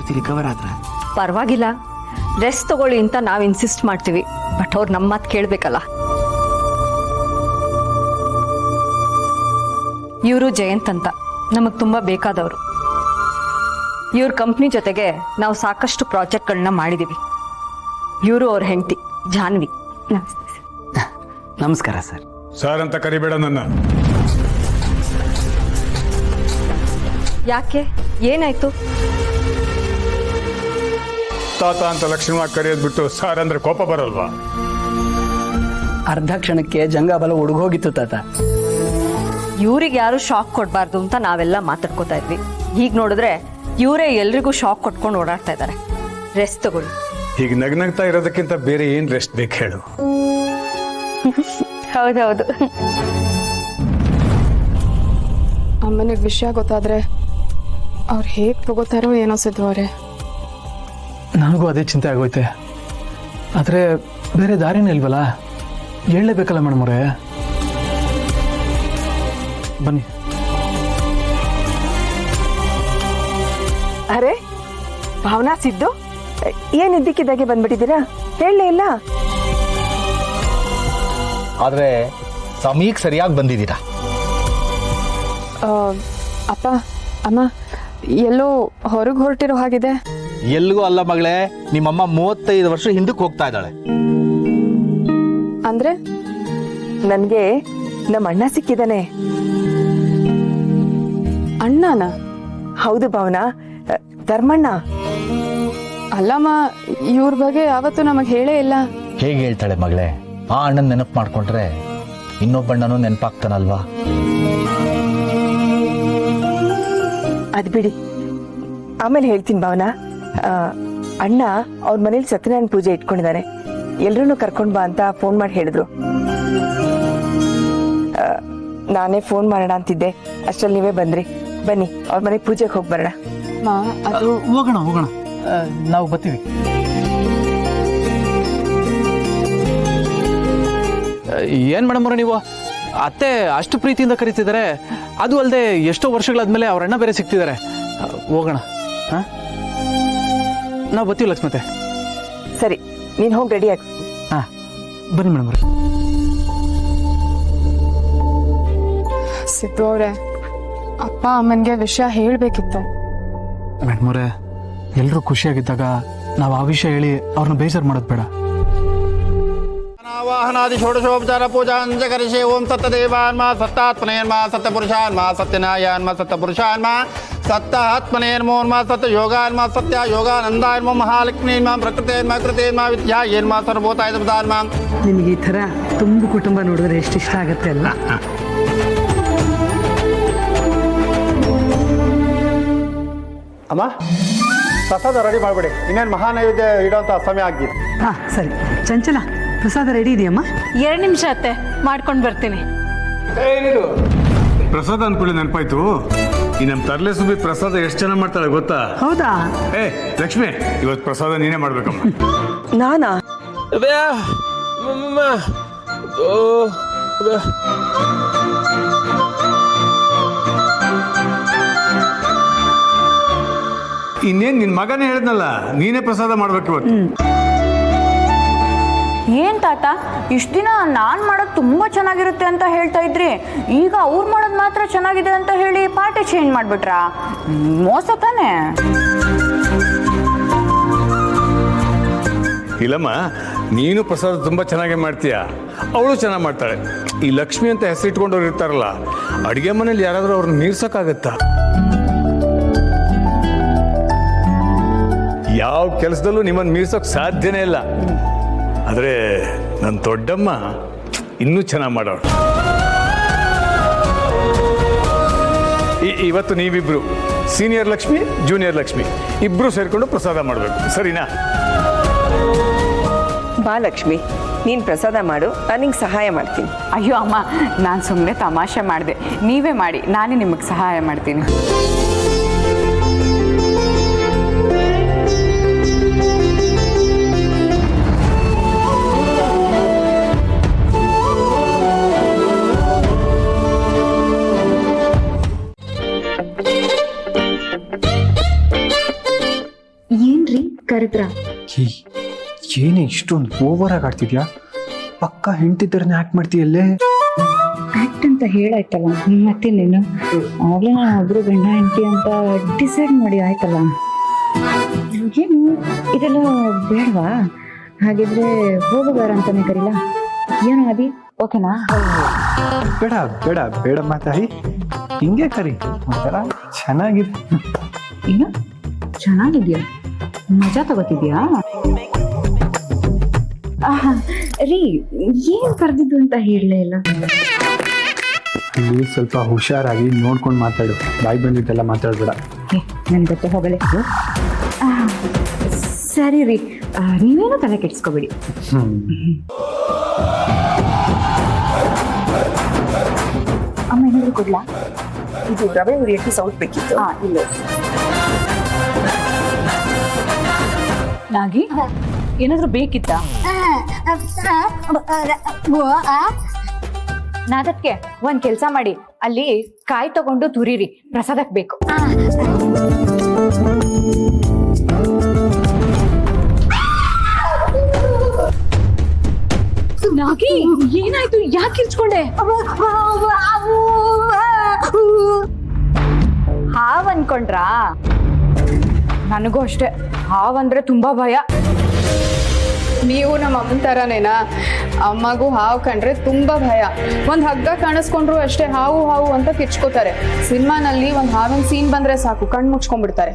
ಪೂರ್ತಿ ರಿಕವರ್ ಆದ್ರ? ಪರವಾಗಿಲ್ಲ, ರೆಸ್ಟ್ ತಗೊಳ್ಳಿ ಅಂತ ನಾವು ಇನ್ಸಿಸ್ಟ್ ಮಾಡ್ತೀವಿ. ಬಟ್ ಅವ್ರು ನಮ್ಮ ಮಾತು ಕೇಳಬೇಕಲ್ಲ. ಇವರು ಜಯಂತ್ ಅಂತ ನಮಗೆ ತುಂಬ ಬೇಕಾದವರು. ಇವ್ರ ಕಂಪ್ನಿ ಜೊತೆಗೆ ನಾವು ಸಾಕಷ್ಟು ಪ್ರಾಜೆಕ್ಟ್ಗಳನ್ನ ಮಾಡಿದ್ದೀವಿ. ಇವರು ಅವ್ರ ಹೆಂಡತಿ ಜಾನ್ವಿ. ನಮಸ್ತೆ ಸರ್. ನಮಸ್ಕಾರ ಸರ್. ಸರ್ ಅಂತ ಕರಿಬೇಡ ನನ್ನ. ಯಾಕೆ, ಏನಾಯ್ತು? ತಾತ ಅಂತ ಲಕ್ಷಣವಾಗಿ ಕರೆಯೋದು ಬಿಟ್ಟು ಸರ್ ಅಂದ್ರೆ ಕೋಪ ಬರಲ್ವಾ? ಅರ್ಧ ಕ್ಷಣಕ್ಕೆ ಜಂಗಾಬಲ ಹುಡುಗೋಗಿತ್ತು ತಾತ. ಇವ್ರಿಗೆ ಯಾರು ಶಾಕ್ ಕೊಡಬಾರ್ದು ಅಂತ ನಾವೆಲ್ಲ ಮಾತಾಡ್ಕೋತಾ ಇದ್ವಿ. ಈಗ ನೋಡಿದ್ರೆ ಇವರೇ ಎಲ್ರಿಗೂ ಶಾಕ್ ಕೊಟ್ಕೊಂಡು ಓಡಾಡ್ತಾ ಇದ್ದಾರೆ. ರೆಸ್ಟ್ ತಗೊಳ್ಳಿ. ಈಗ ನಗ್ನಗ್ತಾ ಇರೋದಕ್ಕಿಂತ ಬೇರೆ ಏನ್ ರೆಸ್ಟ್ ಬೇಕು ಹೇಳು? ಹೌದೌದು. ಅಮ್ಮನಿಗೆ ವಿಷಯ ಗೊತ್ತಾದ್ರೆ ಅವ್ರು ಹೇಗೆ ತಗೋತಾರೋ ಏನೋ ಸಿದ್ದು ಅವರೇ. ನನಗೂ ಅದೇ ಚಿಂತೆ ಆಗೋಯ್ತೆ. ಆದರೆ ಬೇರೆ ದಾರಿನೇ ಇಲ್ವಲ್ಲ, ಹೇಳಲೇಬೇಕಲ್ಲ ಮೇಡಮ್ ಅವರೇ. ಬನ್ನಿ. ಅರೆ ಭಾವನಾ, ಸಿದ್ದು, ಏನ್ ಇದ್ದಕ್ಕಿದ್ದಾಗೆ ಬಂದ್ಬಿಟ್ಟಿದ್ದೀರಾ? ಹೇಳಲೇ ಇಲ್ಲ. ಆದ್ರೆ ಸಮಯಕ್ಕೆ ಸರಿಯಾಗಿ ಬಂದಿದ್ದೀರಾ. ಅಪ್ಪ ಅಮ್ಮ ಎಲ್ಲೋ ಹೊರಗೆ ಹೊರಟಿರೋ ಹಾಗಿದೆ. ಎಲ್ಲಿಗೂ ಅಲ್ಲ ಮಗಳೇ, ನಿಮ್ಮಮ್ಮ 35 ವರ್ಷ ಹಿಂದಕ್ಕೆ ಹೋಗ್ತಾ ಇದ್ದಾಳೆ. ಅಂದ್ರೆ ನನ್ಗೆ ನಮ್ಮ ಅಣ್ಣ ಸಿಕ್ಕಿದಾನೆ. ಅಣ್ಣನ? ಹೌದು ಭಾವನಾ, ಧರ್ಮಣ್ಣ. ಅಲ್ಲಮ್ಮ, ಇವ್ರ ಬಗ್ಗೆ ಯಾವತ್ತೂ ನಮಗೆ ಹೇಳೇ ಇಲ್ಲ. ಹೇಗೆ ಹೇಳ್ತಾಳೆ ಮಗಳೇ? ಆ ಅಣ್ಣನ ನೆನಪು ಮಾಡ್ಕೊಂಡ್ರೆ ಇನ್ನೊಬ್ಬಣ್ಣನೂ ನೆನಪಾಗ್ತಾನಲ್ವಾ? ಅದ್ ಬಿಡಿ, ಆಮೇಲೆ ಹೇಳ್ತೀನಿ ಭಾವನಾ. ಅಣ್ಣ ಅವ್ರ ಮನೇಲಿ ಸತ್ಯನಾರಾಯಣ ಪೂಜೆ ಇಟ್ಕೊಂಡಿದ್ದಾನೆ. ಎಲ್ರೂ ಕರ್ಕೊಂಡ್ ಬಾ ಅಂತ ಫೋನ್ ಮಾಡಿ ಹೇಳಿದ್ರು. ನಾನೇ ಫೋನ್ ಮಾಡೋಣ ಅಂತಿದ್ದೆ, ಅಷ್ಟ್ರಲ್ಲಿ ನೀವೇ ಬಂದ್ರಿ. ಬನ್ನಿ, ಅವ್ರ ಮನೆಗೆ ಪೂಜೆಗೆ ಹೋಗಿ ಬರೋಣ. ಅದು ಹೋಗೋಣ, ನಾವು ಬರ್ತೀವಿ. ಏನು ಮೇಡಮ್ ಅವರೇ, ನೀವು ಅತ್ತೆ ಅಷ್ಟು ಪ್ರೀತಿಯಿಂದ ಕರೀತಿದ್ದಾರೆ. ಅದು ಅಲ್ಲದೆ ಎಷ್ಟೋ ವರ್ಷಗಳಾದ್ಮೇಲೆ ಅವ್ರ ಅಣ್ಣ ಬೇರೆ ಸಿಗ್ತಿದ್ದಾರೆ. ಹೋಗೋಣ. ಹಾಂ, ನಾವು ಬರ್ತೀವಿ ಲಕ್ಷ್ಮತೆ. ಸರಿ, ನೀನ್ ಹೋಗಿ ರೆಡಿ ಆಗಿ. ಹಾಂ, ಬನ್ನಿ ಮೇಡಮ್ ಅವರೇ. ಸಿದ್ದು ಅವರೇ, ಅಪ್ಪ ಅಮ್ಮನಿಗೆ ವಿಷಯ ಹೇಳಬೇಕಿತ್ತು. ಮೇಡಮ್ ಅವರೇ, ಎಲ್ಲರೂ ಖುಷಿಯಾಗಿದ್ದಾಗ ನಾವು ಆ ವಿಷಯ ಹೇಳಿ ಅವ್ರನ್ನ ಬೇಜಾರು ಮಾಡೋದು ಬೇಡ. ವಾಹನಾದಿ ಷೋಡಶೋಪಚಾರ ಪೂಜಾಂಚ ಕರಿಷೆ. ಓಂ ಸತ್ಯದೇವಾನ್ಮ ಸತ್ತಾತ್ಮನೇನ್ಮ ಸತ್ಯಪುರುಷಾನ್ಮ ಸತ್ಯನಾಯಾನ್ಮ ಸತ್ಯಪುರುಷಾನ್ಮ ಸತ್ತಾತ್ಮನೇನ್ಮೋನ್ಮ ಸತ್ಯ ಯೋಗಾನ್ಮ ಸತ್ಯ ಯೋಗಾನಂದಾನ್ಮ ಮಹಾಲಕ್ಷ್ಮೀನ್ಮ ಪ್ರಕೃತೇನ್ಮ ಕೃತೇನ್ಮ ವಿದ್ಯಾ ಏನ್ಮ ಸರ್ವೋತಾಯ ಪ್ರಧಾನ್ಮ. ನಿಮಗೆ ಈ ಥರ ತುಂಬ ಕುಟುಂಬ ನೋಡಿದ್ರೆ ಎಷ್ಟು ಇಷ್ಟ ಆಗುತ್ತೆ ಅಲ್ಲ? ಅಮ್ಮ, ಪ್ರಸಾದ ರೆಡಿ ಮಾಡಿಬಿಡಿ. ಇನ್ನೇನು ಮಹಾನೈವೇದ್ಯ ಇಡೋಂಥ ಸಮಯ ಆಗಿದೆ. ಹಾಂ ಸರಿ. ಚಂಚಲ, ಪ್ರಸಾದ ರೆಡಿ ಇದೆಯಮ್ಮ? 2 ನಿಮಿಷ ಅತ್ತೆ, ಮಾಡ್ಕೊಂಡು ಬರ್ತೀನಿ. ಪ್ರಸಾದ ಅನ್ಕೊಳ್ಳಿ ನೆನಪಾಯ್ತು. ಈ ನಮ್ಮ ತರ್ಲೆ ಸುಬ್ಬಿ ಪ್ರಸಾದ ಎಷ್ಟು ಚೆನ್ನಾಗಿ ಮಾಡ್ತಾಳೆ ಗೊತ್ತಾ? ಹೌದಾ? ಲಕ್ಷ್ಮಿ, ಇವತ್ತು ಪ್ರಸಾದ ನೀನೇ ಮಾಡ್ಬೇಕಮ್ಮ. ನಾನಾ? ಇನ್ನೇನ್ ನಿನ್ ಮಗನೇ ಹೇಳಿದ್ನಲ್ಲ, ನೀನೇ ಪ್ರಸಾದ ಮಾಡ್ಬೇಕು ಇವತ್ತು. ಏನ್ ತಾತ, ಇಷ್ಟು ದಿನ ನಾನು ಮಾಡೋದು ತುಂಬ ಚೆನ್ನಾಗಿರುತ್ತೆ ಅಂತ ಹೇಳ್ತಾ ಇದ್ರಿ, ಈಗ ಅವ್ರು ಮಾಡೋದು ಮಾತ್ರ ಚೆನ್ನಾಗಿದೆ ಅಂತ ಹೇಳಿ ಪಾರ್ಟಿ ಚೇಂಜ್ ಮಾಡಿಬಿಟ್ರಾ? ಮೋಸ ತಾನೆ? ಇಲ್ಲಮ್ಮ, ನೀನು ಪ್ರಸಾದ ತುಂಬಾ ಚೆನ್ನಾಗಿ ಮಾಡ್ತೀಯ, ಅವಳು ಚೆನ್ನಾಗಿ ಮಾಡ್ತಾಳೆ. ಈ ಲಕ್ಷ್ಮಿ ಅಂತ ಹೆಸರು ಇಟ್ಕೊಂಡವ್ರು ಇರ್ತಾರಲ್ಲ, ಅಡುಗೆ ಮನೇಲಿ ಯಾರಾದ್ರೂ ಅವ್ರನ್ನ ಮೀರ್ಸಕ್ಕಾಗತ್ತಾ? ಯಾವ ಕೆಲಸದಲ್ಲೂ ನಿಮ್ಮನ್ನು ಮೀರ್ಸೋಕ್ ಸಾಧ್ಯನೇ ಇಲ್ಲ. ಆದರೆ ನನ್ನ ದೊಡ್ಡಮ್ಮ ಇನ್ನೂ ಚೆನ್ನಾಗಿ ಮಾಡೋಳು. ಇವತ್ತು ನೀವಿಬ್ರು ಸೀನಿಯರ್ ಲಕ್ಷ್ಮಿ, ಜೂನಿಯರ್ ಲಕ್ಷ್ಮಿ ಇಬ್ರು ಸೇರ್ಕೊಂಡು ಪ್ರಸಾದ ಮಾಡಬೇಕು, ಸರಿನಾ? ಬಾ ಲಕ್ಷ್ಮಿ, ನೀನ್ ಪ್ರಸಾದ ಮಾಡು, ನಾನು ಸಹಾಯ ಮಾಡ್ತೀನಿ. ಅಯ್ಯೋ ಅಮ್ಮ, ನಾನು ಸುಮ್ಮನೆ ತಮಾಷೆ ಮಾಡಿದೆ. ನೀವೇ ಮಾಡಿ, ನಾನೇ ನಿಮಗೆ ಸಹಾಯ ಮಾಡ್ತೀನಿ. ಕರೆದ್ರ ಏನೇ ಇಷ್ಟೊಂದು ಓವರ್ ಆಗಿ ಆಡ್ತಿದ್ಯಾ? ಪಕ್ಕ ಹೆಂಡ್ತಿದ್ದರನ್ನ ಆಕ್ಟ್ ಮಾಡ್ತೀಯಲ್ಲೇ. ಆಕ್ಟ್ ಅಂತ ಹೇಳಾಯ್ತಲ್ಲ, ಮತ್ತೆ ನೀನು ಆಗ್ಲೇ ನಾನು ಒಬ್ರು ಗಂಡ ಹೆಂಡತಿ ಅಂತ ಡಿಸೈಡ್ ಮಾಡಿ ಆಯ್ತಲ್ಲ. ಏನು ಇದೆಲ್ಲ ಬೇಡವಾ? ಹಾಗಿದ್ರೆ ಹೋಗುವಾರ ಅಂತಾನೆ ಕರೀಲ? ಏನು ಅದಿ ಓಕೆನಾ? ಬೇಡ ಬೇಡ ಬೇಡ ಮಾತಾಡಿ, ಹಿಂಗೆ ಕರಿ, ಒಂಥರ ಚೆನ್ನಾಗಿದೆ. ಏನು ಚೆನ್ನಾಗಿದ್ಯಾ? ಮಜಾ ತಗೋತಿದ್ಯಾ? ರೀ ಏನ್ ಕರೆದಿದ್ದು ಅಂತ ಹೇಳಲೇ ಇಲ್ಲ. ಇಲ್ಲಿ ಸ್ವಲ್ಪ ಹುಷಾರಾಗಿ ನೋಡ್ಕೊಂಡು ಮಾತಾಡು, ಬಾಯಿ ಬಂದಿದ್ದೆಲ್ಲ ಮಾತಾಡ್ಬೇಡ. ನನ್ ಜೊತೆ ಹೋಗಲೇ. ಸರಿ ರೀ, ನೀವೇನೋ ತಲೆ ಕೆಡಿಸ್ಕೋಬೇಡಿ. ಅಮ್ಮ ಏನಾದ್ರು ಕೊಡ್ಲಾ? ಇದು ರವೆ ಹುರಿಯಕ್ಕೆ ಸೌಟ್ ಬೇಕಿತ್ತು. ಇಲ್ಲ ನಾಗಿ ಏನಾದ್ರೂ ಬೇಕಿತ್ತಾ? ನಾದಕ್ಕೆ ಒಂದ್ ಕೆಲ್ಸ ಮಾಡಿ, ಅಲ್ಲಿ ಕಾಯಿ ತಗೊಂಡು ತುರಿರಿ, ಪ್ರಸಾದಕ್ ಬೇಕು. ನಾಗಿ ಏನಾಯ್ತು? ಯಾಕೆ ಕಿರ್ಚ್ಕೊಂಡೆ? ಹಾವ್ ಅನ್ಕೊಂಡ್ರಾ? ನನಗೂ ಅಷ್ಟೇ, ಹಾವಂದ್ರೆ ತುಂಬಾ ಭಯ. ನೀವು ನಮ್ಮ ಅಮ್ಮನ ಥರನೇನಾ? ಅಮ್ಮಗೂ ಹಾವು ಕಂಡ್ರೆ ತುಂಬಾ ಭಯ. ಒಂದು ಹಗ್ಗ ಕಾಣಿಸ್ಕೊಂಡ್ರು ಅಷ್ಟೇ ಹಾವು ಹಾವು ಅಂತ ಕಿಚ್ಕೋತಾರೆ. ಸಿನಿಮಾನಲ್ಲಿ ಒಂದು ಹಾವಿನ ಸೀನ್ ಬಂದ್ರೆ ಸಾಕು, ಕಣ್ಣು ಮುಚ್ಕೊಂಡ್ಬಿಡ್ತಾರೆ.